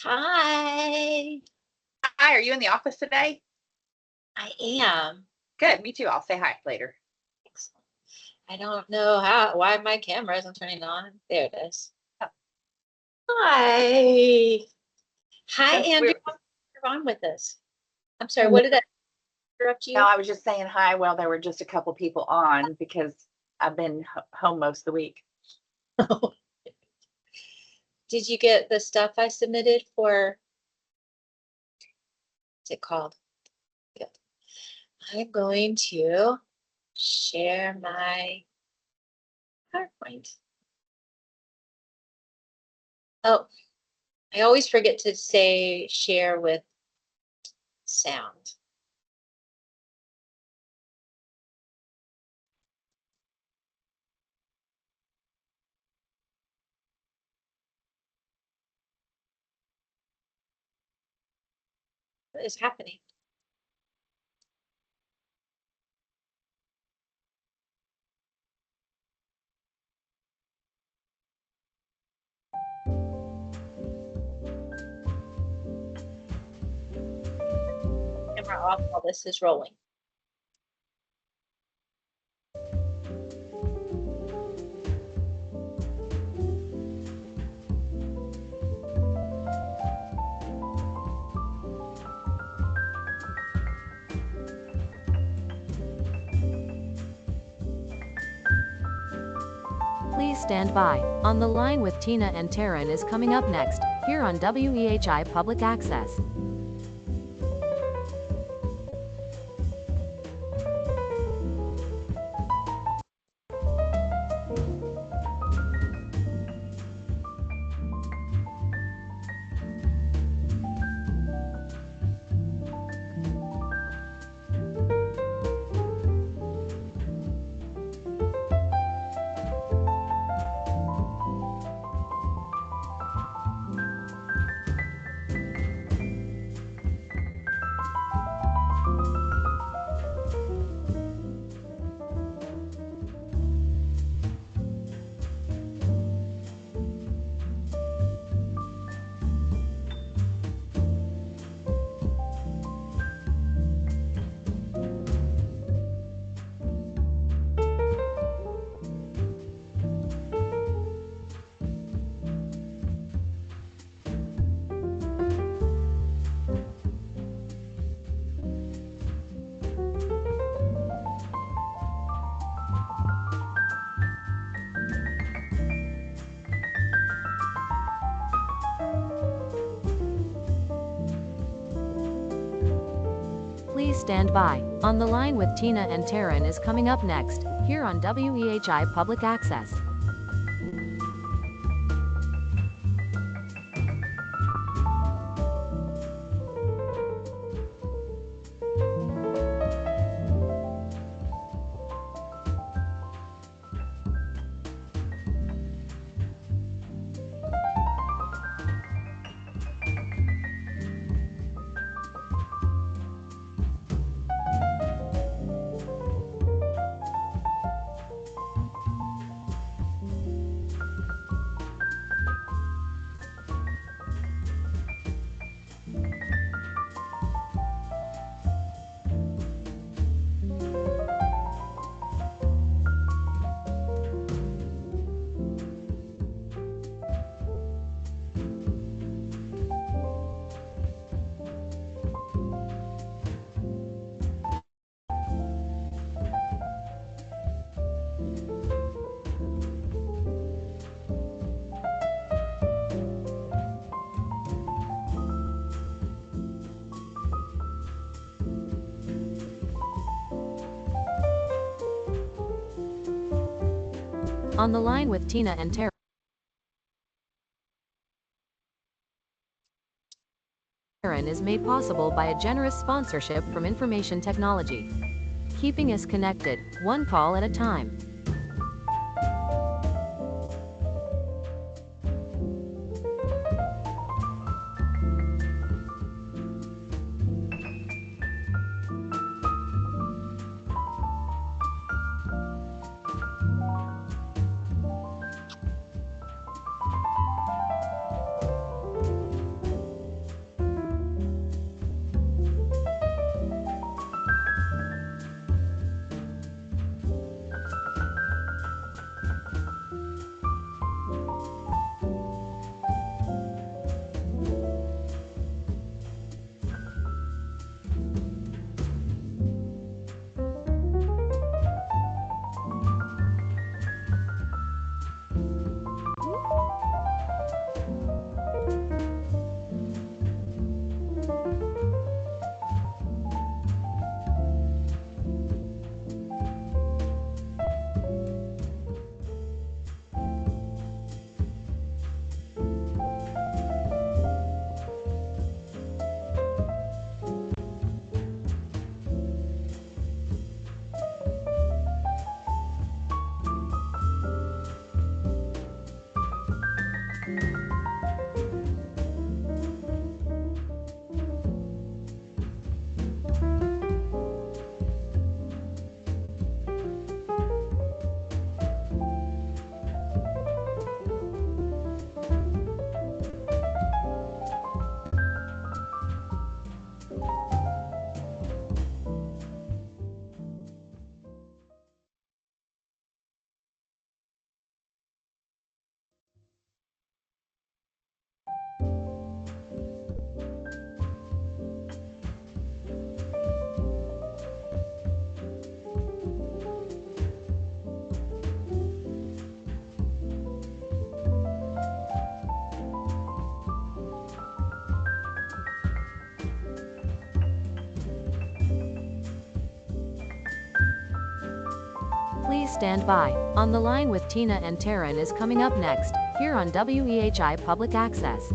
Hi, Hi, are you in the office today? I am. Good, me too. I'll say hi later. Excellent. I don't know why my camera isn't turning on. There it is. Oh. Hi. Hi, Yes, Andrew. You're on with us. I'm sorry, what did that interrupt No, you? I was just saying hi. Well, there were just a couple people on because I've been home most of the week. Did you get the stuff I submitted for, what's it called? Good. I'm going to share my PowerPoint. Oh, I always forget to say share with sound. What is happening? Camera off while this is rolling. Please stand by. On the Line with Tina and Taryn is coming up next, here on WEHI Public Access. Please stand by. On the Line with Tina and Taryn is coming up next, here on WEHI Public Access. On the Line with Tina and Taryn is made possible by a generous sponsorship from Information Technology, keeping us connected, one call at a time. stand by. On the Line with Tina and Taryn is coming up next, here on WEHI Public Access.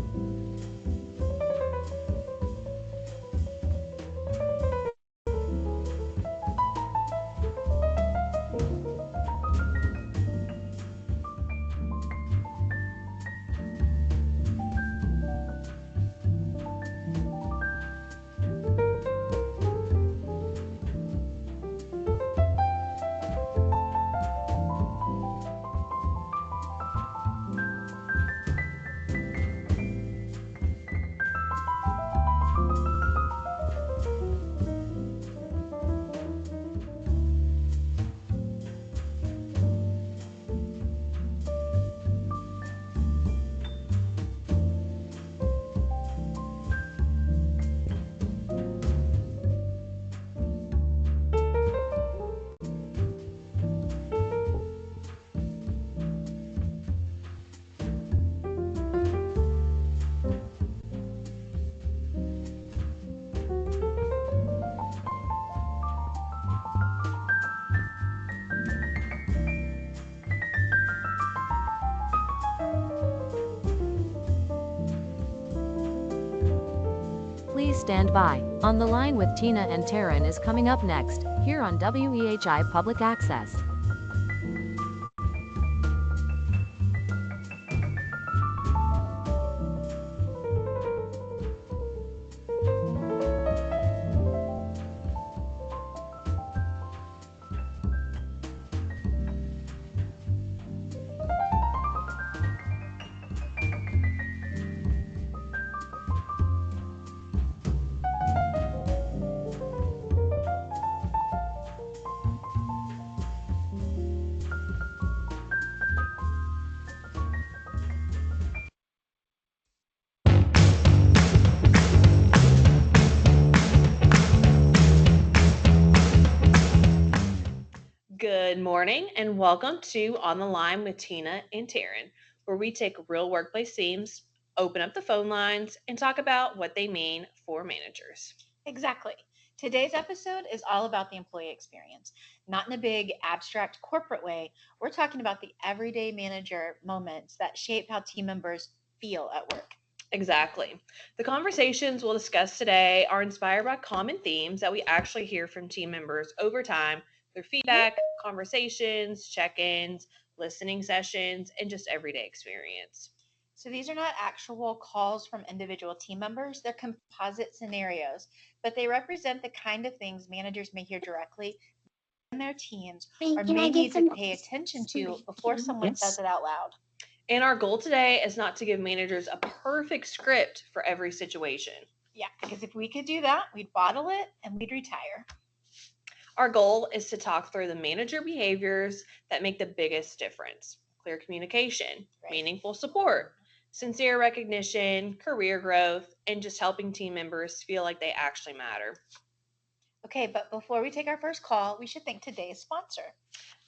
Please stand by. On the Line with Tina and Taryn is coming up next, here on WEHI Public Access. Good morning and welcome to On the Line with Tina and Taryn, where we take real workplace themes, open up the phone lines, and talk about what they mean for managers. Exactly. Today's episode is all about the employee experience, not in a big abstract corporate way. We're talking about the everyday manager moments that shape how team members feel at work. Exactly. The conversations we'll discuss today are inspired by common themes that we actually hear from team members over time through feedback, conversations, check-ins, listening sessions, and just everyday experience. So these are not actual calls from individual team members, they're composite scenarios, but they represent the kind of things managers may hear directly in their teams or may need to pay attention to before someone says it out loud. And our goal today is not to give managers a perfect script for every situation. Yeah, because if we could do that, we'd bottle it and we'd retire. Our goal is to talk through the manager behaviors that make the biggest difference. Clear communication, Right. meaningful support, sincere recognition, career growth, and just helping team members feel like they actually matter. Okay, but before we take our first call, we should thank today's sponsor.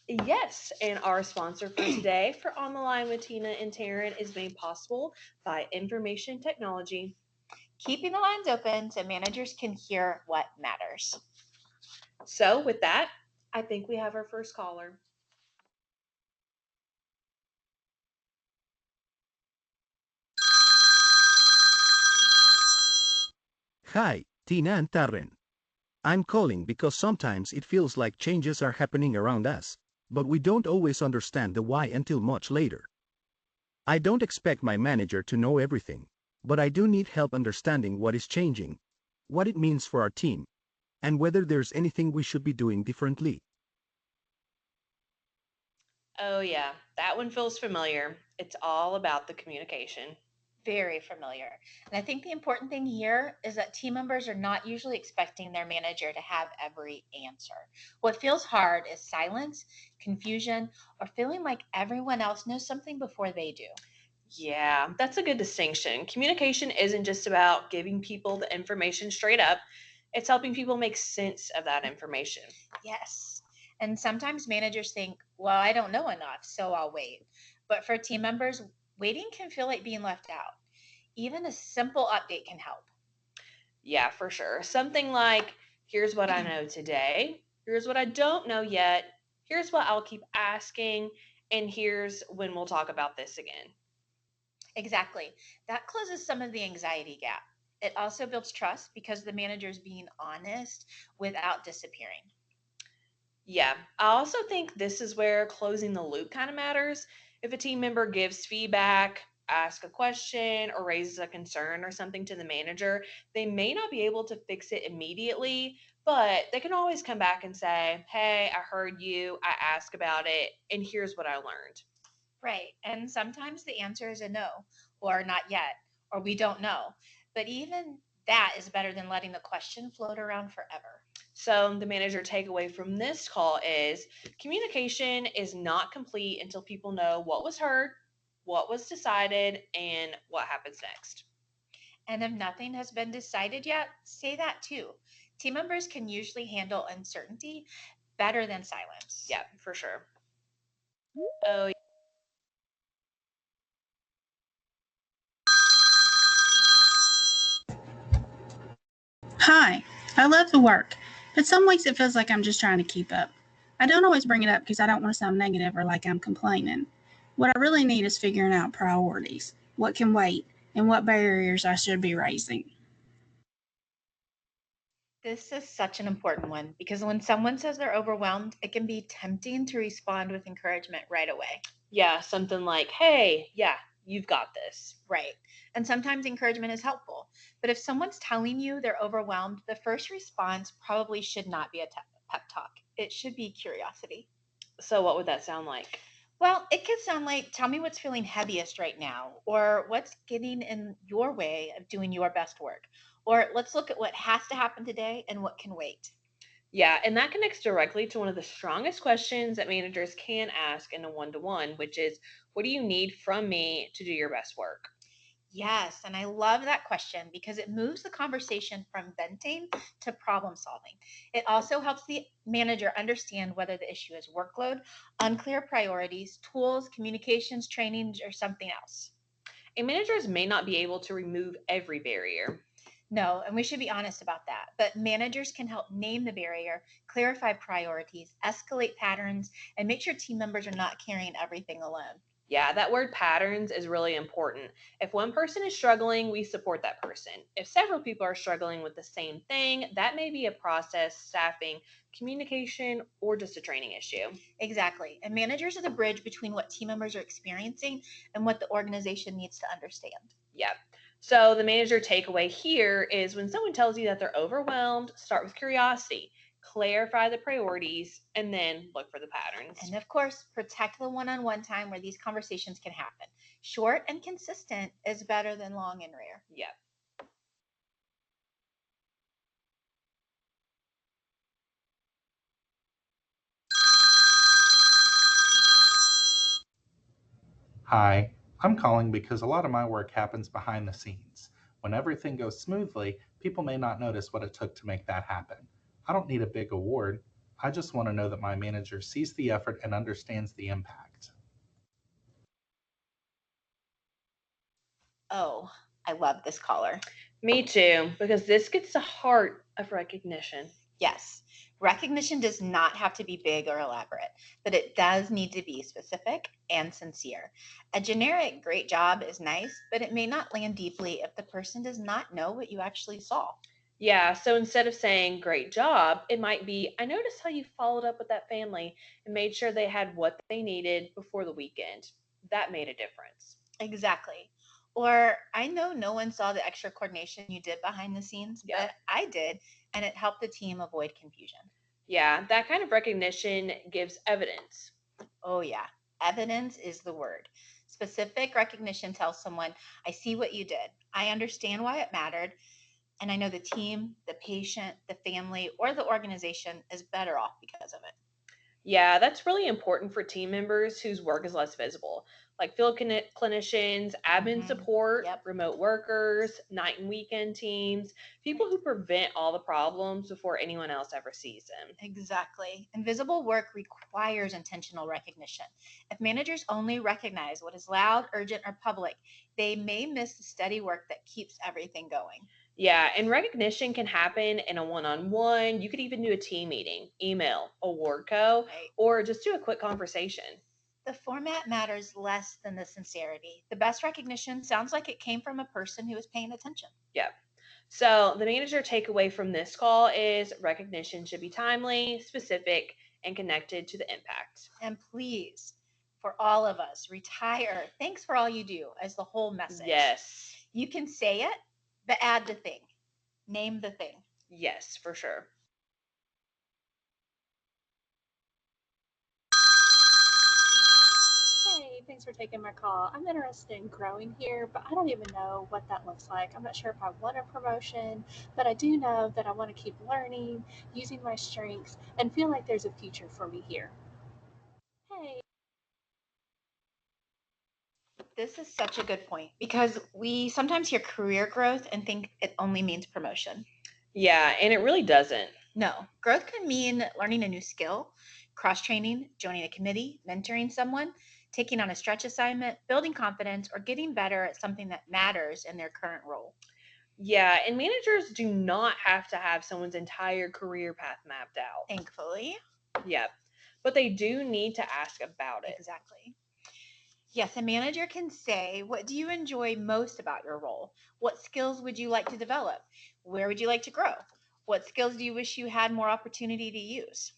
Yes, and our sponsor for today for On the Line with Tina and Taryn is made possible by Information Technology. Keeping the lines open so managers can hear what matters. So with that, I think we have our first caller. Hi, Tina and Taryn. I'm calling because sometimes it feels like changes are happening around us, but we don't always understand the why until much later. I don't expect my manager to know everything, but I do need help understanding what is changing, what it means for our team, and whether there's anything we should be doing differently. Oh yeah, that one feels familiar. It's all about the communication. Very familiar. And I think the important thing here is that team members are not usually expecting their manager to have every answer. What feels hard is silence, confusion, or feeling like everyone else knows something before they do. Yeah, that's a good distinction. Communication isn't just about giving people the information straight up, it's helping people make sense of that information. Yes. And sometimes managers think, well, I don't know enough, so I'll wait. But for team members, waiting can feel like being left out. Even a simple update can help. Yeah, for sure. Something like, here's what I know today, here's what I don't know yet, Here's what I'll keep asking, and here's when we'll talk about this again. Exactly. That closes some of the anxiety gap. It also builds trust because the manager's being honest without disappearing. Yeah, I also think this is where closing the loop kind of matters. If a team member gives feedback, asks a question, or raises a concern or something to the manager, they may not be able to fix it immediately, but they can always come back and say, "Hey, I heard you, I asked about it, and here's what I learned." Right. And sometimes the answer is a no, or not yet, or we don't know. But even that is better than letting the question float around forever. So, the manager takeaway from this call is communication is not complete until people know what was heard, what was decided, and what happens next. And if nothing has been decided yet, say that too. Team members can usually handle uncertainty better than silence. Yeah, for sure. Oh, Hi, I love the work, but some weeks it feels like I'm just trying to keep up. I don't always bring it up because I don't want to sound negative or like I'm complaining. What I really need is figuring out priorities, what can wait, and what barriers I should be raising. This is such an important one because when someone says they're overwhelmed, it can be tempting to respond with encouragement right away. yeah, something like, "Hey, yeah, you've got this." Right. And sometimes encouragement is helpful. But if someone's telling you they're overwhelmed, the first response probably should not be a pep talk. It should be curiosity. So, what would that sound like? Well, it could sound like, tell me what's feeling heaviest right now, or what's getting in your way of doing your best work, or let's look at what has to happen today and what can wait. Yeah, and that connects directly to one of the strongest questions that managers can ask in a one to one, which is, "What do you need from me to do your best work?" Yes, and I love that question because it moves the conversation from venting to problem solving. It also helps the manager understand whether the issue is workload, unclear priorities, tools, communications, training, or something else. And managers may not be able to remove every barrier. No, and we should be honest about that. But managers can help name the barrier, clarify priorities, escalate patterns, and make sure team members are not carrying everything alone. Yeah, that word patterns is really important. If one person is struggling, we support that person. If several people are struggling with the same thing, that may be a process, staffing, communication, or just a training issue. Exactly. And managers are the bridge between what team members are experiencing and what the organization needs to understand. Yeah. So the manager takeaway here is when someone tells you that they're overwhelmed, start with curiosity, clarify the priorities, and then look for the patterns. And of course, protect the one on one time where these conversations can happen. Short and consistent is better than long and rare. Yeah. Hi, I'm calling because a lot of my work happens behind the scenes. When everything goes smoothly, people may not notice what it took to make that happen. I don't need a big award. I just want to know that my manager sees the effort and understands the impact. Oh, I love this caller. Me too, because this gets the heart of recognition. Yes, recognition does not have to be big or elaborate, but it does need to be specific and sincere. A generic great job is nice, but it may not land deeply if the person does not know what you actually saw. Yeah, so instead of saying great job, it might be, "I noticed how you followed up with that family and made sure they had what they needed before the weekend. That made a difference." Exactly. Or I know no one saw the extra coordination you did behind the scenes, Yeah. but I did, and it helped the team avoid confusion. Yeah, that kind of recognition gives evidence. Oh, yeah. Evidence is the word. Specific recognition tells someone, I see what you did. I understand why it mattered. And I know the team, the patient, the family, or the organization is better off because of it. Yeah, that's really important for team members whose work is less visible, like field clinicians, admin Mhm. support, Yep. remote workers, night and weekend teams, people who prevent all the problems before anyone else ever sees them. Exactly. Invisible work requires intentional recognition. If managers only recognize what is loud, urgent, or public, they may miss the steady work that keeps everything going. Yeah, and recognition can happen in a one-on-one. You could even do a team meeting, email, award co, Right. or just do a quick conversation. The format matters less than the sincerity. The best recognition sounds like it came from a person who was paying attention. Yep. So the manager takeaway from this call is recognition should be timely, specific, and connected to the impact. And please, for all of us, retire. Thanks for all you do as the whole message. Yes. You can say it, but add the thing. Name the thing. Yes, for sure. Hey, thanks for taking my call. I'm interested in growing here, but I don't even know what that looks like. I'm not sure if I want a promotion, but I do know that I want to keep learning, using my strengths, and feel like there's a future for me here. Hey. This is such a good point because we sometimes hear career growth and think it only means promotion. Yeah, and it really doesn't. No, growth can mean learning a new skill, cross training, joining a committee, mentoring someone, taking on a stretch assignment, building confidence, or getting better at something that matters in their current role. Yeah, and managers do not have to have someone's entire career path mapped out. Thankfully. Yep. But they do need to ask about it. Exactly. Yes, a manager can say, what do you enjoy most about your role? What skills would you like to develop? Where would you like to grow? What skills do you wish you had more opportunity to use?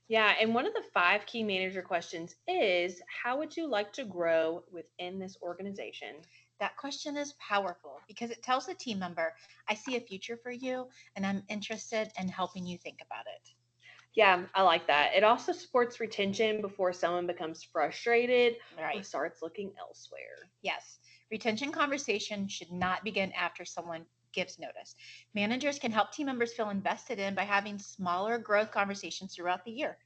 Yeah, and one of the 5 key manager questions is, how would you like to grow within this organization? That question is powerful because it tells the team member, I see a future for you and I'm interested in helping you think about it. Yeah, I like that. It also supports retention before someone becomes frustrated or Right. starts looking elsewhere. Yes. Retention conversation should not begin after someone gives notice. Managers can help team members feel invested in by having smaller growth conversations throughout the year.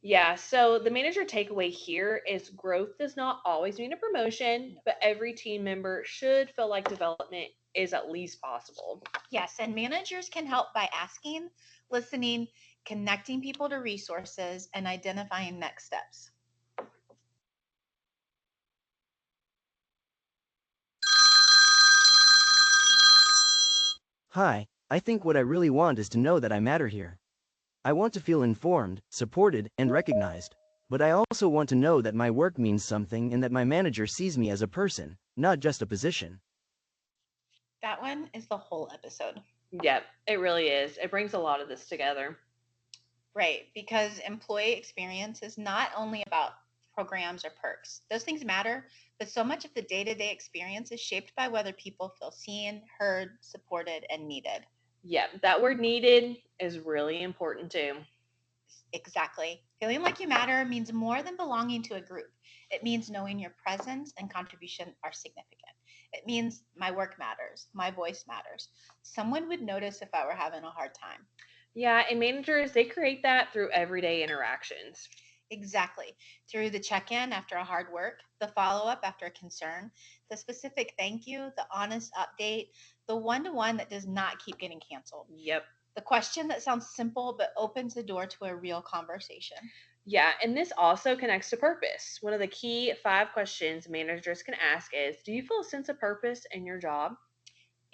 Yeah, so the manager takeaway here is growth does not always mean a promotion, but every team member should feel like development is at least possible. Yes, and managers can help by asking, listening, connecting people to resources, and identifying next steps. Hi, I think what I really want is to know that I matter here. I want to feel informed, supported, and recognized. But I also want to know that my work means something and that my manager sees me as a person, not just a position. That one is the whole episode. Yep, it really is. It brings a lot of this together. Right, because employee experience is not only about programs or perks. Those things matter, but so much of the day-to-day experience is shaped by whether people feel seen, heard, supported, and needed. Yeah, that word needed is really important too. Exactly. Feeling like you matter means more than belonging to a group. It means knowing your presence and contribution are significant. It means my work matters, my voice matters. Someone would notice if I were having a hard time. Yeah, and managers, they create that through everyday interactions. Exactly. Through the check-in after a hard work, the follow-up after a concern, the specific thank you, the honest update, the one-to-one that does not keep getting canceled. Yep. The question that sounds simple but opens the door to a real conversation. Yeah, and this also connects to purpose. One of the key 5 questions managers can ask is, do you feel a sense of purpose in your job?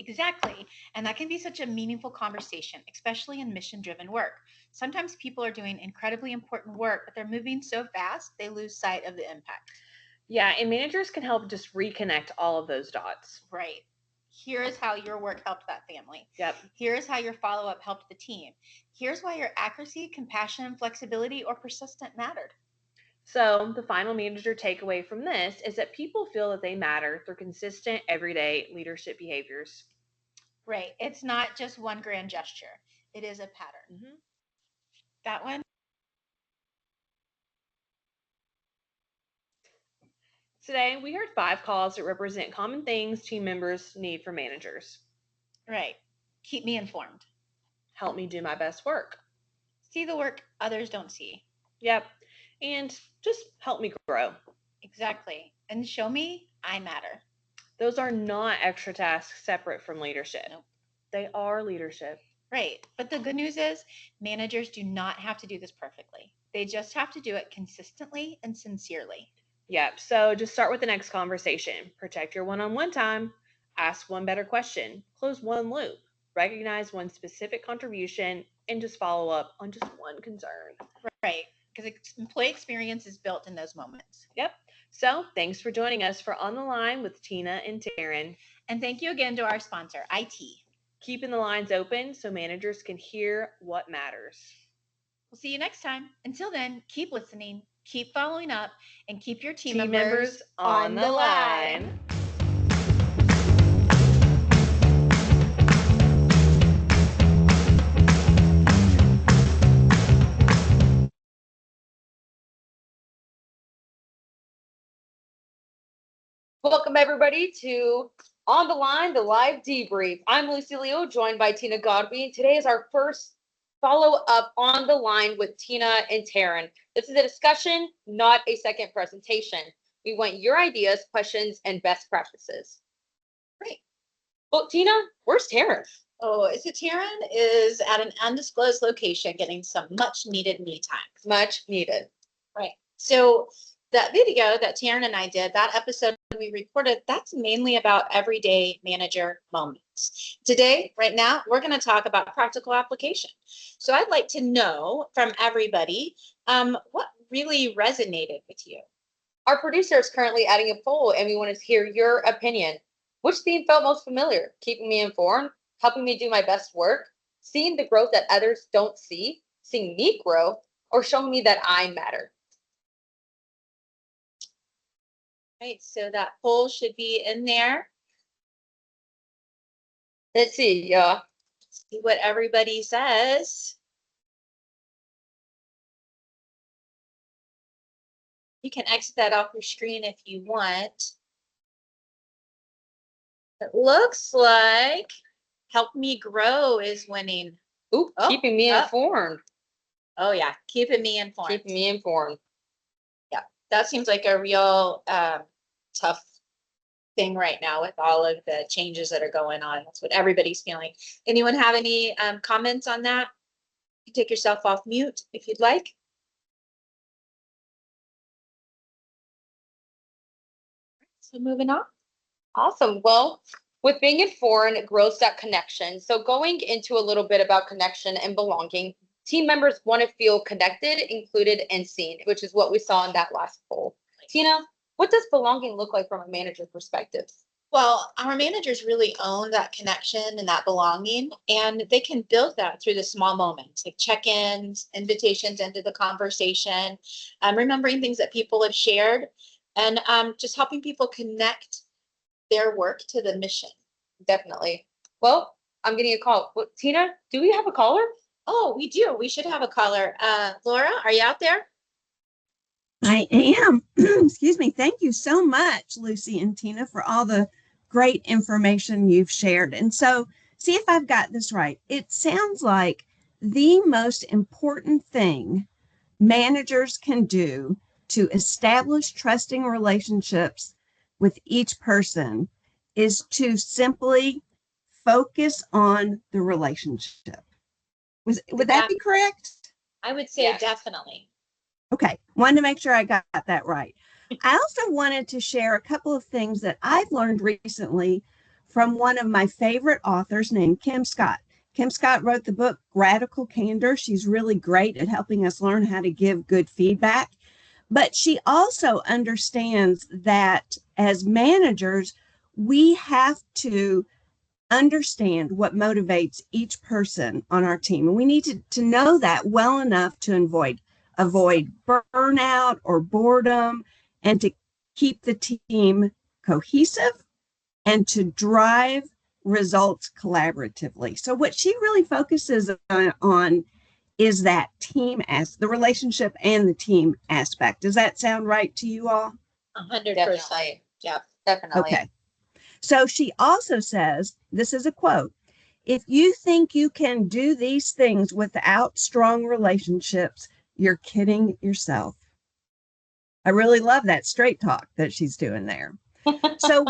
Exactly. And that can be such a meaningful conversation, especially in mission-driven work. Sometimes people are doing incredibly important work, but they're moving so fast, they lose sight of the impact. Yeah, and managers can help just reconnect all of those dots. Right. Here's how your work helped that family. Yep. Here's how your follow-up helped the team. Here's why your accuracy, compassion, and flexibility or persistent mattered. So the final manager takeaway from this is that people feel that they matter through consistent, everyday leadership behaviors. Right. It's not just one grand gesture. It is a pattern. Mm-hmm. That one. Today, we heard 5 calls that represent common things team members need from managers. Right. Keep me informed. Help me do my best work. See the work others don't see. Yep. And just help me grow. Exactly. And show me I matter. Those are not extra tasks separate from leadership. Nope. They are leadership. Right. But the good news is managers do not have to do this perfectly. They just have to do it consistently and sincerely. Yep. So just start with the next conversation. Protect your one-on-one time. Ask one better question, close one loop, recognize one specific contribution, and just follow up on just one concern. Right. Because employee experience is built in those moments. Yep. So thanks for joining us for On the Line with Tina and Taryn. And thank you again to our sponsor, IT. Keeping the lines open so managers can hear what matters. We'll see you next time. Until then, keep listening, keep following up, and keep your team Team members on the line. Welcome everybody to On the Line, the live debrief. I'm Lucy Leo, joined by Tina Godby, and today is our first follow-up On the Line with Tina and Taryn. This is a discussion, not a second presentation. We want your ideas, questions, and best practices. Great. Well, Tina, where's Taryn? Oh, so Taryn is at an undisclosed location getting some much needed me time. Much needed. Right. So that video that Taryn and I did, that episode we recorded, that's mainly about everyday manager moments. Today, right now, we're going to talk about practical application. So I'd like to know from everybody, what really resonated with you? Our producer is currently adding a poll, and we want to hear your opinion. Which theme felt most familiar? Keeping me informed, helping me do my best work, seeing the growth that others don't see, seeing me grow, or showing me that I matter? Right, so that poll should be in there. Let's see, See what everybody says. You can exit that off your screen if you want. It looks like Help Me Grow is winning. Ooh, keeping me informed. Oh yeah, keeping me informed. Keeping me informed. Yeah, that seems like a real tough thing right now with all of the changes that are going on. That's what everybody's feeling. Anyone have any comments on that? You can take yourself off mute if you'd like. So moving on. Awesome. Well, with being informed, it grows that connection. So going into a little bit about connection and belonging, team members want to feel connected, included, and seen, which is what we saw in that last poll. Tina, what does belonging look like from a manager perspective? Well, our managers really own that connection and that belonging, and they can build that through the small moments, like check-ins, invitations into the conversation, remembering things that people have shared, and just helping people connect their work to the mission. Definitely. Well, I'm getting a call. Well, Tina, do we have a caller? Oh, we do. We should have a caller. Laura, are you out there? I am. Excuse me. Thank you so much, Lucy and Tina, for all the great information you've shared. And so, see if I've got this right. It sounds like the most important thing managers can do to establish trusting relationships with each person is to simply focus on the relationship. Would that be correct? I would say Yes. definitely. Okay, wanted to make sure I got that right. I also wanted to share a couple of things that I've learned recently from one of my favorite authors named Kim Scott. Kim Scott wrote the book Radical Candor. She's really great at helping us learn how to give good feedback. But she also understands that as managers, we have to understand what motivates each person on our team. And we need to know that well enough to avoid burnout or boredom, and to keep the team cohesive and to drive results collaboratively. So what she really focuses on is that team the relationship and the team aspect. Does that sound right to you all? 100%. Yeah. Definitely. Okay. So she also says, this is a quote, if you think you can do these things without strong relationships, you're kidding yourself. I really love that straight talk that she's doing there. So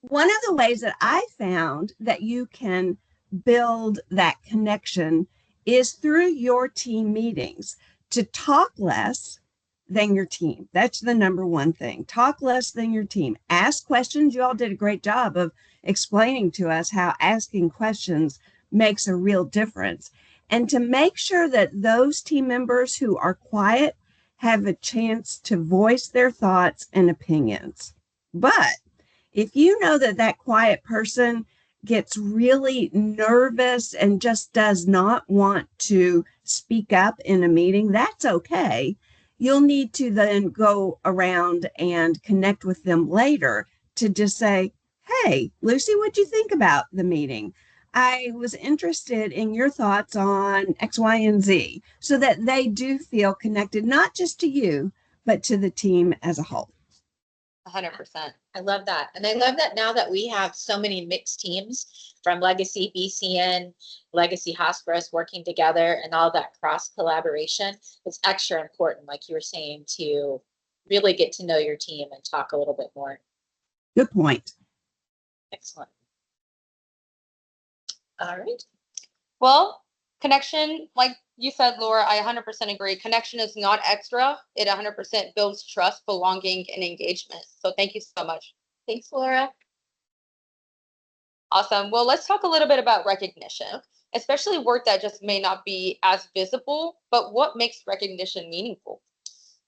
one of the ways that I found that you can build that connection is through your team meetings, to talk less than your team. That's the number one thing. Talk less than your team. Ask questions. You all did a great job of explaining to us how asking questions makes a real difference. And to make sure that those team members who are quiet have a chance to voice their thoughts and opinions. But if you know that that quiet person gets really nervous and just does not want to speak up in a meeting, that's okay. You'll need to then go around and connect with them later to just say, hey, Lucy, what'd you think about the meeting? I was interested in your thoughts on X, Y, and Z, so that they do feel connected, not just to you, but to the team as a whole. 100%. I love that. And I love that now that we have so many mixed teams from Legacy, BCN, Legacy Hospice working together and all that cross collaboration, it's extra important, like you were saying, to really get to know your team and talk a little bit more. Good point. Excellent. All right. Well, connection, like you said, Laura, I 100% agree. Connection is not extra. It 100% builds trust, belonging, and engagement. So thank you so much. Thanks, Laura. Awesome. Well, let's talk a little bit about recognition, especially work that just may not be as visible, but what makes recognition meaningful?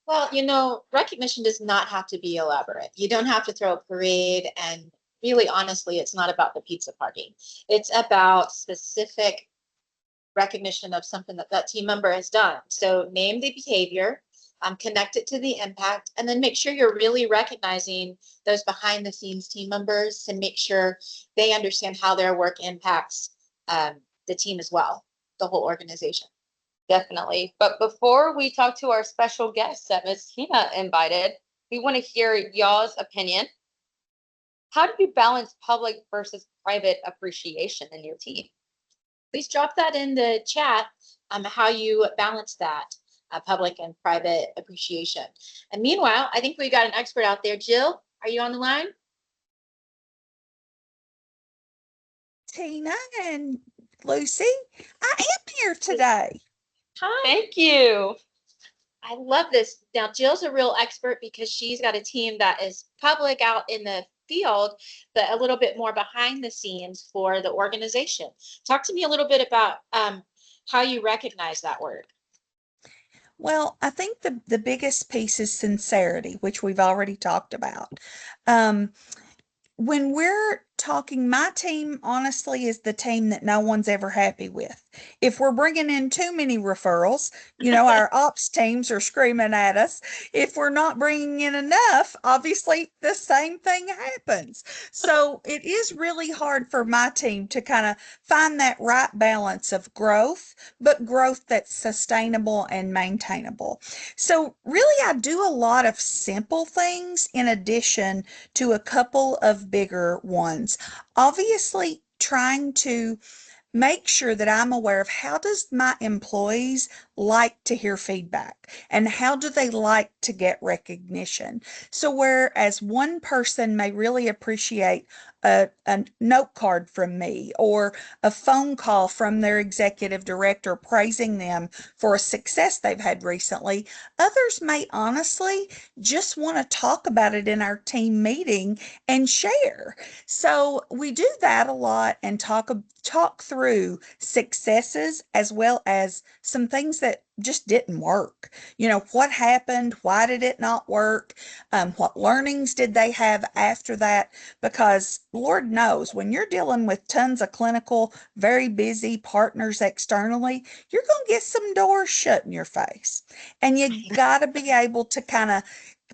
Well, you know, recognition does not have to be elaborate. You don't have to throw a parade, and really, honestly, it's not about the pizza party. It's about specific recognition of something that that team member has done. So name the behavior, connect it to the impact, and then make sure you're really recognizing those behind the scenes team members and make sure they understand how their work impacts the team as well, the whole organization. Definitely. But before we talk to our special guests that Ms. Tina invited, we want to hear y'all's opinion. How do you balance public versus private appreciation in your team? Please drop that in the chat, how you balance that public and private appreciation. And meanwhile, I think we got an expert out there. Jill, are you on the line? Tina and Lucy, I am here today. Hi. Thank you. I love this. Now, Jill's a real expert because she's got a team that is public out in the field, but a little bit more behind the scenes for the organization. Talk to me a little bit about how you recognize that word. Well, I think the biggest piece is sincerity, which we've already talked about. When we're talking, my team honestly is the team that no one's ever happy with. If we're bringing in too many referrals, our ops teams are screaming at us. If we're not bringing in enough, obviously the same thing happens. So it is really hard for my team to kind of find that right balance of growth, but growth that's sustainable and maintainable. So really, I do a lot of simple things in addition to a couple of bigger ones. Obviously, trying to make sure that I'm aware of how does my employees like to hear feedback and how do they like to get recognition. So whereas one person may really appreciate a note card from me or a phone call from their executive director praising them for a success they've had recently, others may honestly just want to talk about it in our team meeting and share. So we do that a lot and talk through successes as well as some things that just didn't work. What happened? Why did it not work? What learnings did they have after that? Because Lord knows when you're dealing with tons of clinical, very busy partners externally, you're going to get some doors shut in your face. And you got to be able to kind of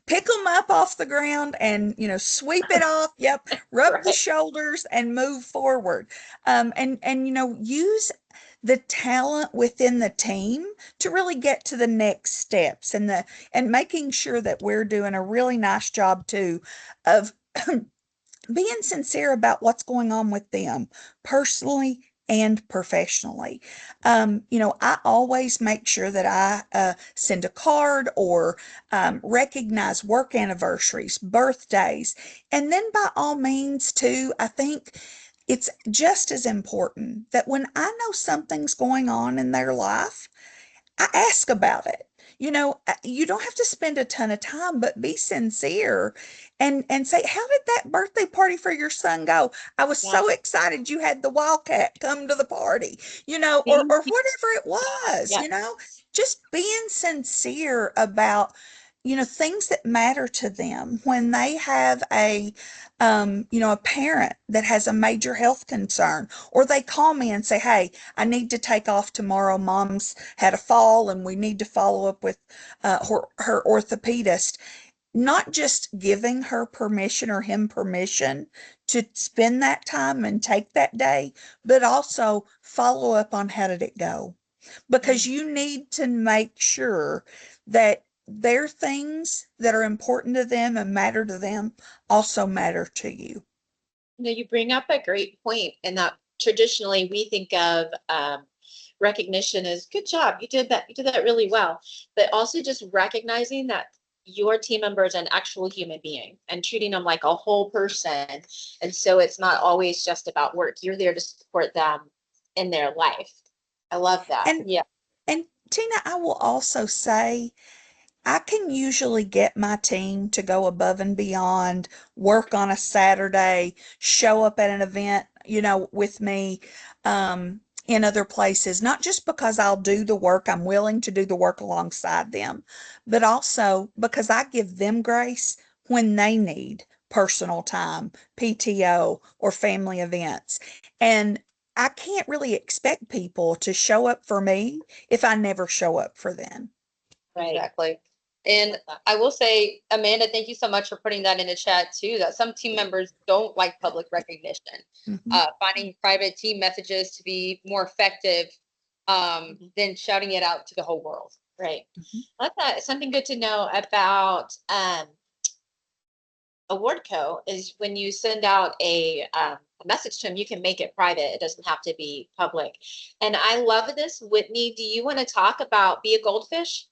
pick them up off the ground and, sweep it off. Yep. Rub the shoulders and move forward. Use the talent within the team to really get to the next steps and making sure that we're doing a really nice job too of being sincere about what's going on with them personally and professionally. I always make sure that I send a card or recognize work anniversaries, birthdays, and then by all means too, I think it's just as important that when I know something's going on in their life, I ask about it. You don't have to spend a ton of time, but be sincere and say, how did that birthday party for your son go? I was so excited you had the Wildcat come to the party, or whatever it was, just being sincere about, things that matter to them when they have a parent that has a major health concern, or they call me and say, hey, I need to take off tomorrow. Mom's had a fall and we need to follow up with her orthopedist. Not just giving her permission or him permission to spend that time and take that day, but also follow up on how did it go. Because you need to make sure that their things that are important to them and matter to them also matter to you. You bring up a great point in that traditionally we think of recognition as good job. You did that really well, but also just recognizing that your team member is an actual human being and treating them like a whole person. And so it's not always just about work. You're there to support them in their life. I love that. And Tina, I will also say, I can usually get my team to go above and beyond, work on a Saturday, show up at an event, with me, in other places, not just because I'll do the work, I'm willing to do the work alongside them, but also because I give them grace when they need personal time, PTO, or family events. And I can't really expect people to show up for me if I never show up for them. Right. Exactly. And I will say, Amanda, thank you so much for putting that in the chat too, that some team members don't like public recognition. Finding private team messages to be more effective than shouting it out to the whole world. Right. That's something good to know about AwardCo is when you send out a message to them, you can make it private. It doesn't have to be public. And I love this. Whitney, do you want to talk about Be a Goldfish?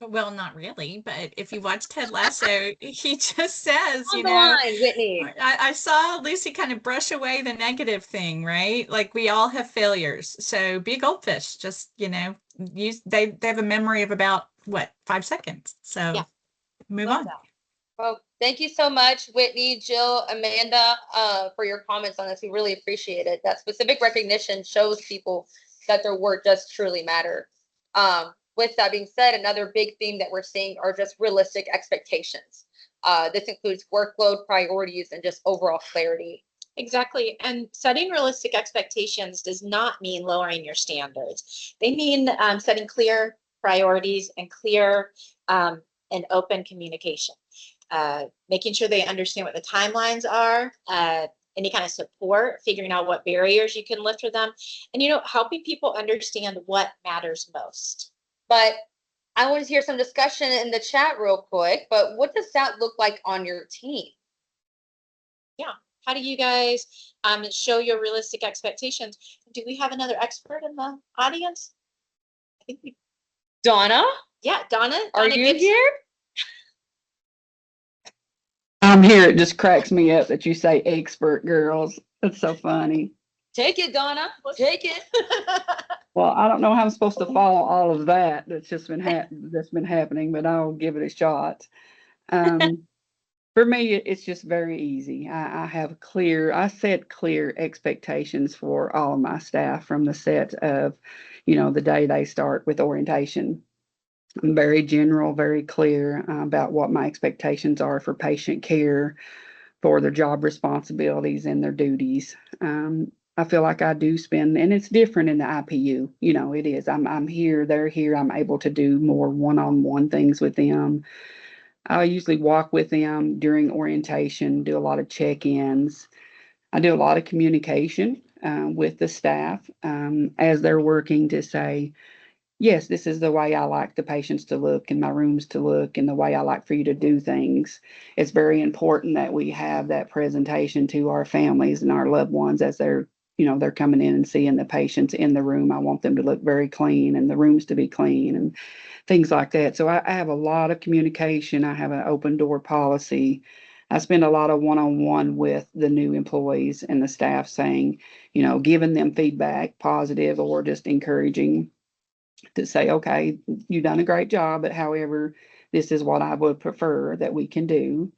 Well, not really, but if you watch Ted Lasso, he just says, On the line, Whitney. I saw Lucy kind of brush away the negative thing, right? Like we all have failures. So be a goldfish. Just, they have a memory of about 5 seconds. So move on. Well, thank you so much, Whitney, Jill, Amanda, for your comments on this. We really appreciate it. That specific recognition shows people that their work does truly matter. With that being said, another big theme that we're seeing are just realistic expectations. This includes workload, priorities, and just overall clarity. Exactly. And setting realistic expectations does not mean lowering your standards. They mean setting clear priorities and clear and open communication. Making sure they understand what the timelines are, any kind of support, figuring out what barriers you can lift for them, and, helping people understand what matters most. But I want to hear some discussion in the chat real quick, but what does that look like on your team? Yeah. How do you guys show your realistic expectations? Do we have another expert in the audience? I think we. Donna? Yeah, Donna. Are you here? I'm here. It just cracks me up that you say expert, girls. That's so funny. Take it, Donna. Take it. Well, I don't know how I'm supposed to follow all of that. That's just been happening, but I'll give it a shot. For me, it's just very easy. I set clear expectations for all of my staff from the set of, the day they start with orientation. I'm very general, very clear about what my expectations are for patient care, for their job responsibilities and their duties. I feel like I do spend, and it's different in the IPU. It is. I'm here, they're here. I'm able to do more one-on-one things with them. I usually walk with them during orientation, do a lot of check-ins. I do a lot of communication with the staff as they're working to say, yes, this is the way I like the patients to look and my rooms to look and the way I like for you to do things. It's very important that we have that presentation to our families and our loved ones as they're coming in and seeing the patients in the room. I want them to look very clean and the rooms to be clean and things like that. So I have a lot of communication. I have an open door policy. I spend a lot of one-on-one with the new employees and the staff saying, giving them feedback, positive or just encouraging, to say, okay, you've done a great job, but however, this is what I would prefer that we can do.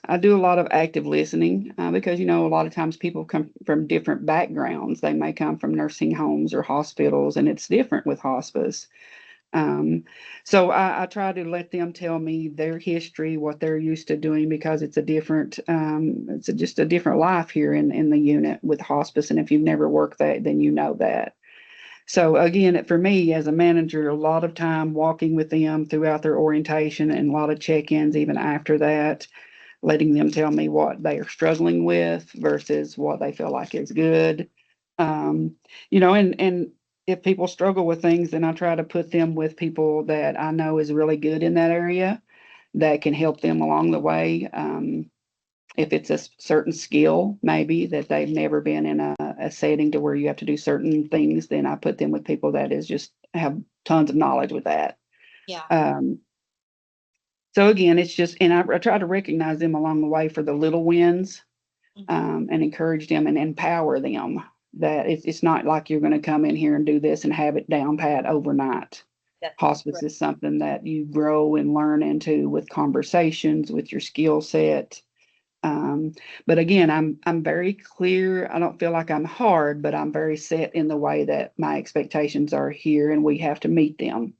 I do a lot of active listening because, a lot of times people come from different backgrounds. They may come from nursing homes or hospitals, and it's different with hospice. So I try to let them tell me their history, what they're used to doing, because it's a different, just a different life here in the unit with hospice. And if you've never worked that, then you know that. So again, for me as a manager, a lot of time walking with them throughout their orientation and a lot of check-ins even after that, letting them tell me what they are struggling with versus what they feel like is good. And if people struggle with things, then I try to put them with people that I know is really good in that area that can help them along the way. If it's a certain skill, maybe that they've never been in a setting to where you have to do certain things, then I put them with people that is just have tons of knowledge with that. Yeah. So again, it's just, and I try to recognize them along the way for the little wins, and encourage them and empower them that it's not like you're going to come in here and do this and have it down pat overnight. Hospice is something that you grow and learn into with conversations, with your skill set. But again, I'm very clear. I don't feel like I'm hard, but I'm very set in the way that my expectations are here, and we have to meet them.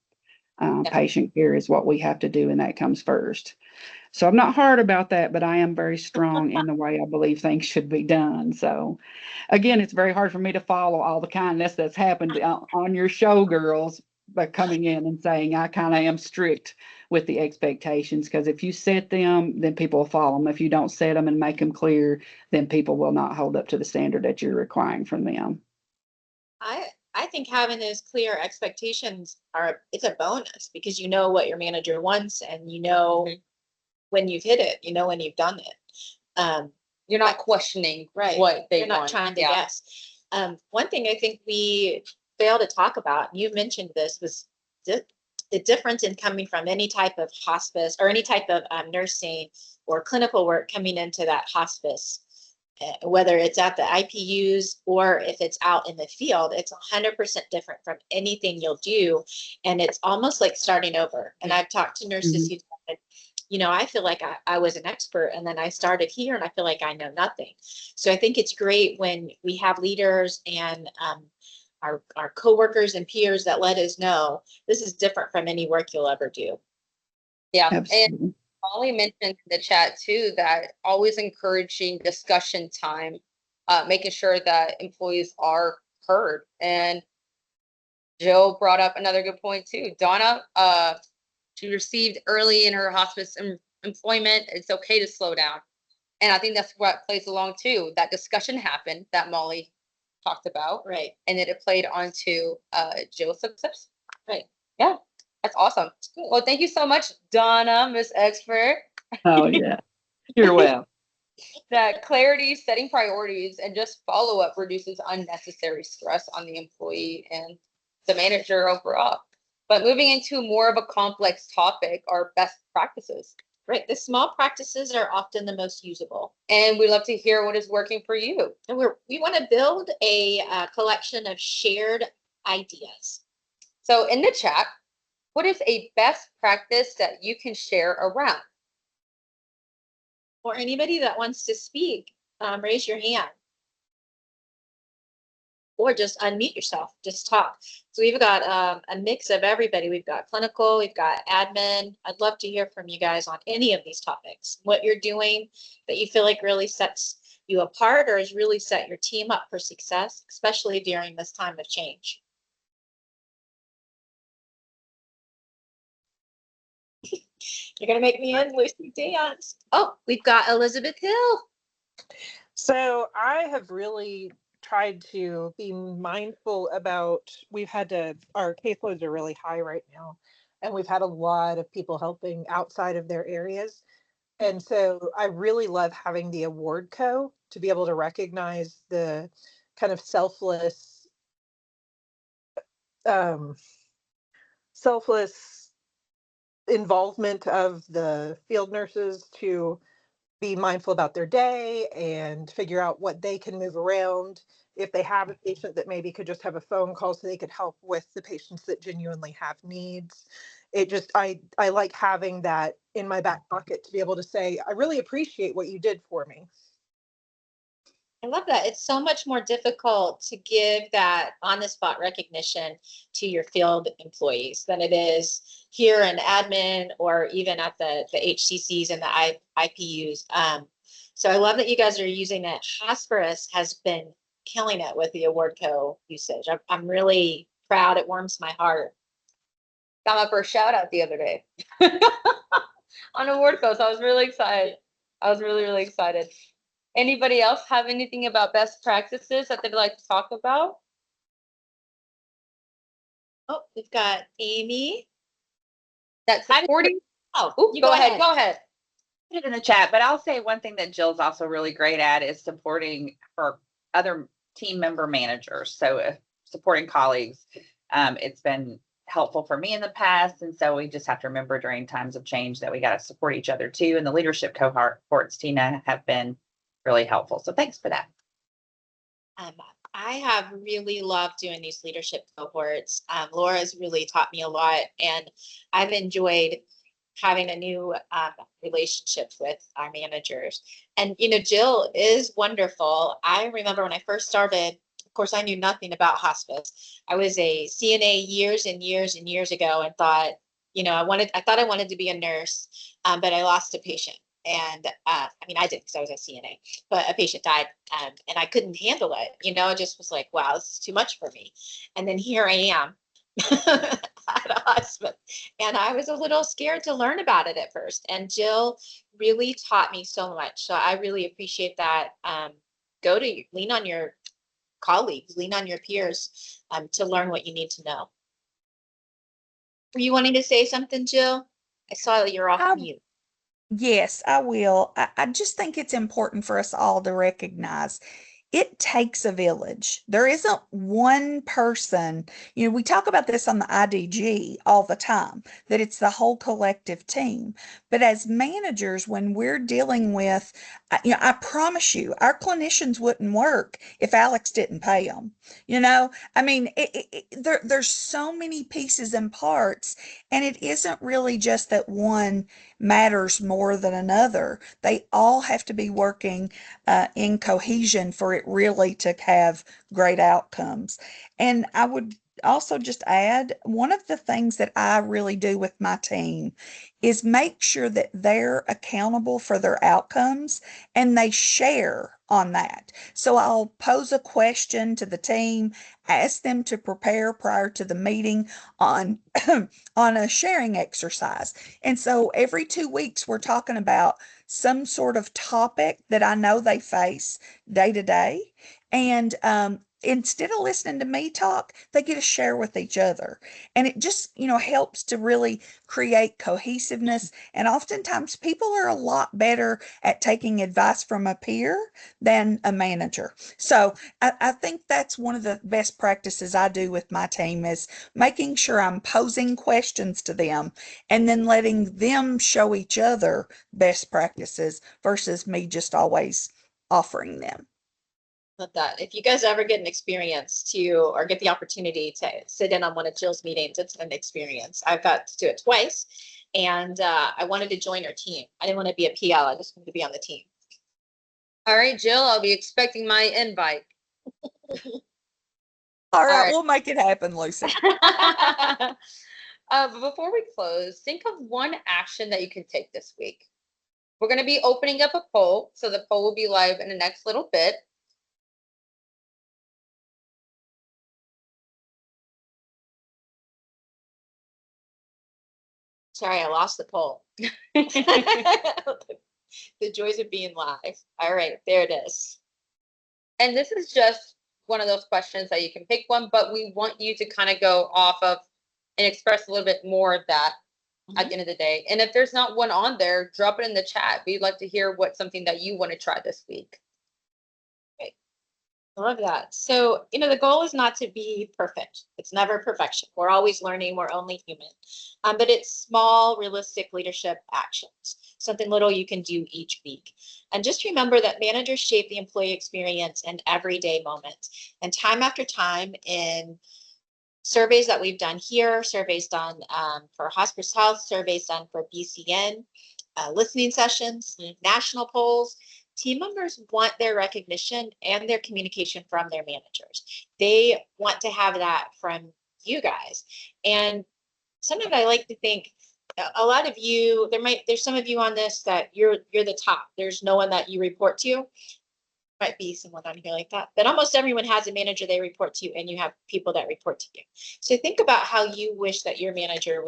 Patient care is what we have to do, and that comes first. So I'm not hard about that, but I am very strong in the way I believe things should be done. So again, it's very hard for me to follow all the kindness that's happened on your show, girls, by coming in and saying I kind of am strict with the expectations, because if you set them, then people will follow them. If you don't set them and make them clear, then people will not hold up to the standard that you're requiring from them. I think having those clear expectations it's a bonus, because you know what your manager wants, and you know when you've hit it, you know when you've done it. You're not questioning what they want. You're not trying to guess. One thing I think we failed to talk about, and you mentioned this, was the difference in coming from any type of hospice or any type of nursing or clinical work coming into that hospice. Whether it's at the IPUs or if it's out in the field, it's 100% different from anything you'll do. And it's almost like starting over. And I've talked to nurses who said, I feel like I was an expert, and then I started here and I feel like I know nothing. So I think it's great when we have leaders and our coworkers and peers that let us know this is different from any work you'll ever do. Yeah. Absolutely. And Molly mentioned in the chat too that always encouraging discussion time, making sure that employees are heard. And Jill brought up another good point too. Donna, she received early in her hospice employment, it's okay to slow down. And I think that's what plays along too. That discussion happened that Molly talked about. Right. And then it played onto Jill's success. Right. Yeah. That's awesome. Well, thank you so much, Donna, Miss Expert. Oh, yeah. You're welcome. That clarity, setting priorities, and just follow up reduces unnecessary stress on the employee and the manager overall. But moving into more of a complex topic are best practices. Right. The small practices are often the most usable. And we love to hear what is working for you. And we want to build a collection of shared ideas. So in the chat, what is a best practice that you can share around? Or anybody that wants to speak, raise your hand. Or just unmute yourself, just talk. So we've got a mix of everybody. We've got clinical, we've got admin. I'd love to hear from you guys on any of these topics. What you're doing that you feel like really sets you apart or has really set your team up for success, especially during this time of change. You're going to make me and Lucy dance. Oh, we've got Elizabeth Hill. So I have really tried to be mindful about, our caseloads are really high right now, and we've had a lot of people helping outside of their areas. And so I really love having the award co to be able to recognize the kind of selfless involvement of the field nurses to be mindful about their day and figure out what they can move around. If they have a patient that maybe could just have a phone call so they could help with the patients that genuinely have needs. It just, I like having that in my back pocket to be able to say, I really appreciate what you did for me. I love that. It's so much more difficult to give that on the spot recognition to your field employees than it is here in admin or even at the HCCs and the IPUs. So I love that you guys are using it. Phosphorus has been killing it with the AwardCo usage. I'm really proud. It warms my heart. Got my first shout out the other day on AwardCo, so I was really excited. I was really, really excited. Anybody else have anything about best practices that they'd like to talk about? Oh, we've got Amy. That's supporting. Oh, Ooh, go ahead. Go ahead. Put it in the chat, but I'll say one thing that Jill's also really great at is supporting her other team member managers. So supporting colleagues, it's been helpful for me in the past. And so we just have to remember during times of change that we got to support each other too. And the leadership cohorts, Tina, have been really helpful. So thanks for that. I have really loved doing these leadership cohorts. Laura's really taught me a lot, and I've enjoyed having a new relationship with our managers. And, you know, Jill is wonderful. I remember when I first started, of course, I knew nothing about hospice. I was a CNA years and years and years ago and thought, you know, I thought I wanted to be a nurse, but I lost a patient. And I mean, I did because I was a CNA, but a patient died and I couldn't handle it. You know, it just was like, wow, this is too much for me. And then here I am at a hospice. And I was a little scared to learn about it at first. And Jill really taught me so much. So I really appreciate that. Lean on your colleagues, lean on your peers to learn what you need to know. Were you wanting to say something, Jill? I saw that you're off mute. Yes, I will. I just think it's important for us all to recognize it takes a village. There isn't one person. You know, we talk about this on the IDG all the time, that it's the whole collective team. But as managers, when we're dealing with, you know, I promise you, our clinicians wouldn't work if Alex didn't pay them. You know, I mean, there's so many pieces and parts, and it isn't really just that one matters more than another. They all have to be working in cohesion for it really to have great outcomes. And I would also just add, one of the things that I really do with my team is make sure that they're accountable for their outcomes and they share on that. So I'll pose a question to the team, ask them to prepare prior to the meeting on on a sharing exercise. And so every 2 weeks we're talking about some sort of topic that I know they face day to day. And instead of listening to me talk, they get to share with each other. And it just, you know, helps to really create cohesiveness. And oftentimes people are a lot better at taking advice from a peer than a manager. So I think that's one of the best practices I do with my team is making sure I'm posing questions to them and then letting them show each other best practices versus me just always offering them. Love that. If you guys ever get an experience to, or get the opportunity to sit in on one of Jill's meetings, it's an experience. I've got to do it twice, and I wanted to join her team. I didn't want to be a PL. I just wanted to be on the team. All right, Jill, I'll be expecting my invite. All right, we'll make it happen, Lucy. But before we close, think of one action that you can take this week. We're going to be opening up a poll, so the poll will be live in the next little bit. Sorry, I lost the poll. The joys of being live. All right, there it is. And this is just one of those questions that you can pick one, but we want you to kind of go off of and express a little bit more of that at the end of the day. And if there's not one on there, drop it in the chat. We'd like to hear what's something that you want to try this week. I love that. So, the goal is not to be perfect. It's never perfection. We're always learning. We're only human. But it's small, realistic leadership actions, something little you can do each week. And just remember that managers shape the employee experience in everyday moments. And time after time in surveys that we've done here, surveys done for Hospice Health, surveys done for BCN, listening sessions, national polls, team members want their recognition and their communication from their managers. They want to have that from you guys. And sometimes I like to think a lot of you, there's some of you on this that you're the top. There's no one that you report to. Might be someone on here like that, but almost everyone has a manager they report to, and you have people that report to you. So think about how you wish that your manager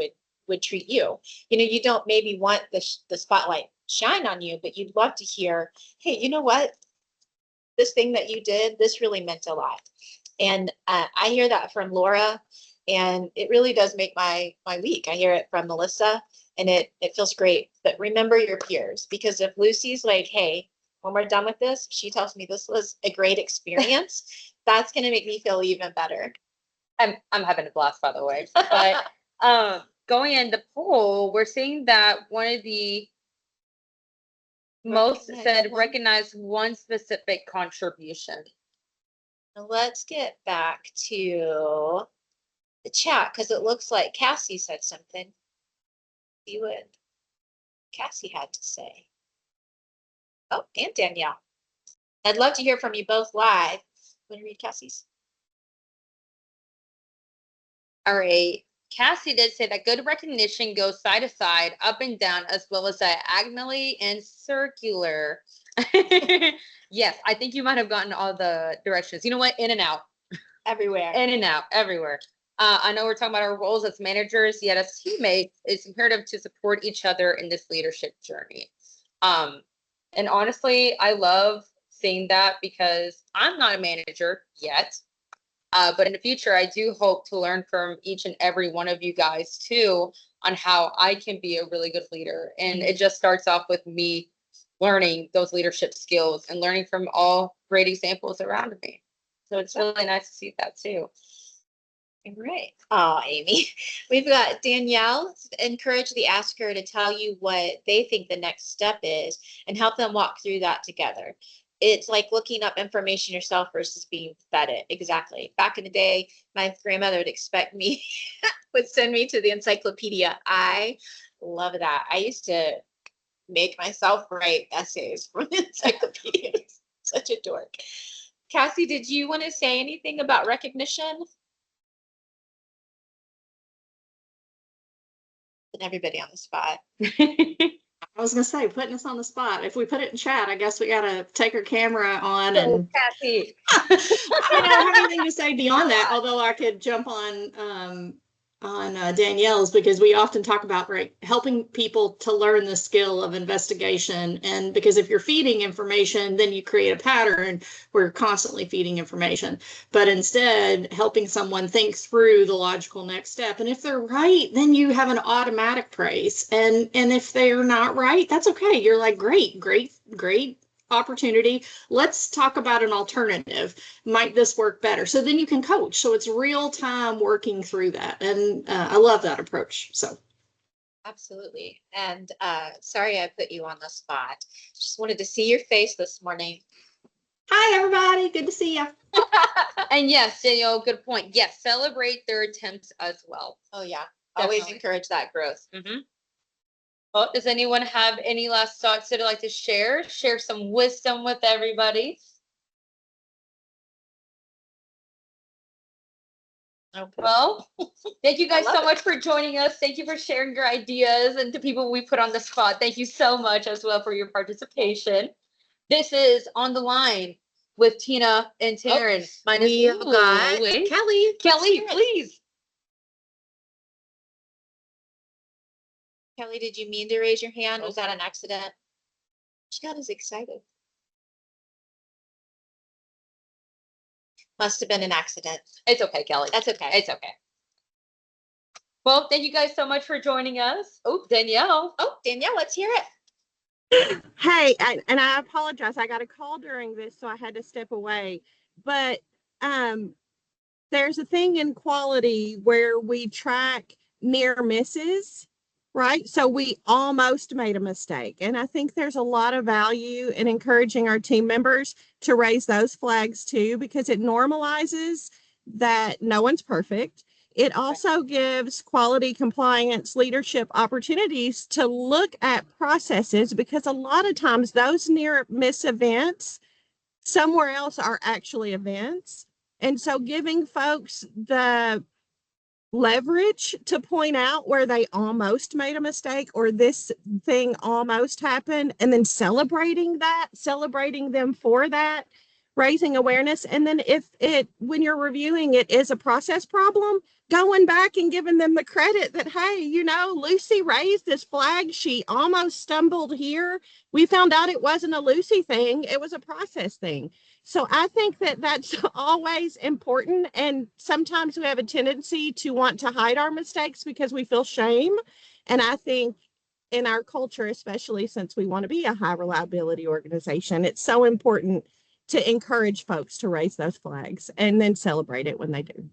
would treat you. You don't maybe want the spotlight shine on you, but you'd love to hear, hey, you know what? This thing that you did, this really meant a lot. And I hear that from Laura, and it really does make my week. I hear it from Melissa, and it feels great. But remember your peers, because if Lucy's like, hey, when we're done with this, she tells me this was a great experience, that's going to make me feel even better. I'm having a blast, by the way. But going in the poll, we're seeing that one of the most said recognize one specific contribution. Now let's get back to the chat, because it looks like Cassie said something. See what Cassie had to say. Oh, and Danielle. I'd love to hear from you both live. Want to read Cassie's? All right. Cassie did say that good recognition goes side to side, up and down, as well as diagonally and circular. Yes, I think you might have gotten all the directions. You know what? In and out. Everywhere. In and out, everywhere. I know we're talking about our roles as managers, yet as teammates, it's imperative to support each other in this leadership journey. And honestly, I love seeing that because I'm not a manager yet. But in the future, I do hope to learn from each and every one of you guys too on how I can be a really good leader. And it just starts off with me learning those leadership skills and learning from all great examples around me. So it's really nice to see that too. All right. Oh, Amy. We've got Danielle. Encourage the asker to tell you what they think the next step is and help them walk through that together. It's like looking up information yourself versus being fed it. Exactly. Back in the day, my grandmother would send me to the encyclopedia. I love that. I used to make myself write essays from the encyclopedia. Such a dork. Cassie, did you want to say anything about recognition? Put everybody on the spot. I was gonna say, putting us on the spot. If we put it in chat, I guess we gotta take our camera on and Cassie. I don't have anything to say beyond that, although I could jump on Danielle's, because we often talk about helping people to learn the skill of investigation. And because if you're feeding information, then you create a pattern. We're constantly feeding information, but instead helping someone think through the logical next step. And if they're right, then you have an automatic praise. And if they're not right, that's okay. You're like, great opportunity. Let's talk about an alternative. Might this work better? So then you can coach. So it's real time working through that. And I love that approach. So. Absolutely. And sorry I put you on the spot. Just wanted to see your face this morning. Hi, everybody. Good to see you. And yes, Danielle, good point. Yes, celebrate their attempts as well. Oh, yeah. Always Definitely. encourage that growth. Mm-hmm. Well, does anyone have any last thoughts that they'd like to share? Share some wisdom with everybody. Okay. Well, thank you guys so much for joining us. Thank you for sharing your ideas, and to people we put on the spot, thank you so much as well for your participation. This is On the Line with Tina and Taryn. We've got Kelly. Kelly, please. Kelly, did you mean to raise your hand? Was that an accident? She got us excited. Must have been an accident. It's okay, Kelly. That's okay. It's okay. Well, thank you guys so much for joining us. Oh, Danielle. Oh, Danielle, let's hear it. Hey, and I apologize. I got a call during this, so I had to step away. but there's a thing in quality where we track near misses, right? So we almost made a mistake. And I think there's a lot of value in encouraging our team members to raise those flags too, because it normalizes that no one's perfect. It also gives quality compliance leadership opportunities to look at processes, because a lot of times those near miss events somewhere else are actually events. And so giving folks the leverage to point out where they almost made a mistake or this thing almost happened, and then celebrating them for that, raising awareness. And then when you're reviewing it is a process problem, going back and giving them the credit that, hey, Lucy raised this flag. She almost stumbled here. We found out it wasn't a Lucy thing. It was a process thing. So I think that that's always important. And sometimes we have a tendency to want to hide our mistakes because we feel shame. And I think in our culture, especially since we want to be a high reliability organization, it's so important to encourage folks to raise those flags and then celebrate it when they do.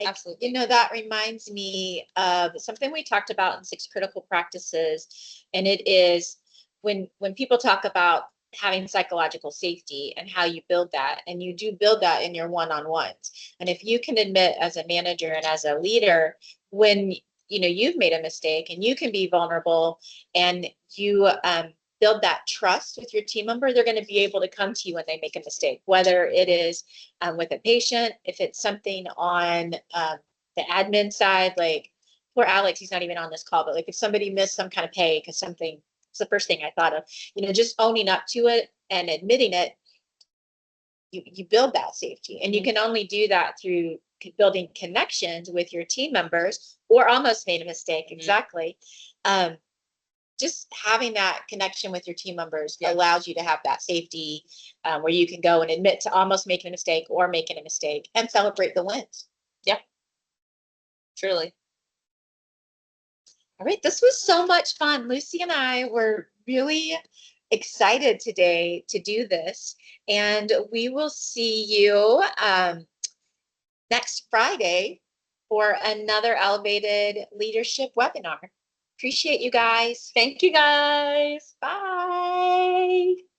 Absolutely. That reminds me of something we talked about in 6 critical practices. And it is when people talk about having psychological safety and how you build that, and you do build that in your one-on-ones. And if you can admit as a manager and as a leader, when you've made a mistake, and you can be vulnerable, and you build that trust with your team member, they're going to be able to come to you when they make a mistake, whether it is with a patient, if it's something on the admin side, like poor Alex, he's not even on this call, but like if somebody missed some kind of pay because something, it's the first thing I thought of, just owning up to it and admitting it, you build that safety. And you can only do that through building connections with your team members, or almost made a mistake. Exactly. Just having that connection with your team members allows you to have that safety where you can go and admit to almost making a mistake or making a mistake and celebrate the wins. Yeah, truly. All right, this was so much fun. Lucy and I were really excited today to do this, and we will see you next Friday for another Elevated Leadership webinar. Appreciate you guys. Thank you guys. Bye.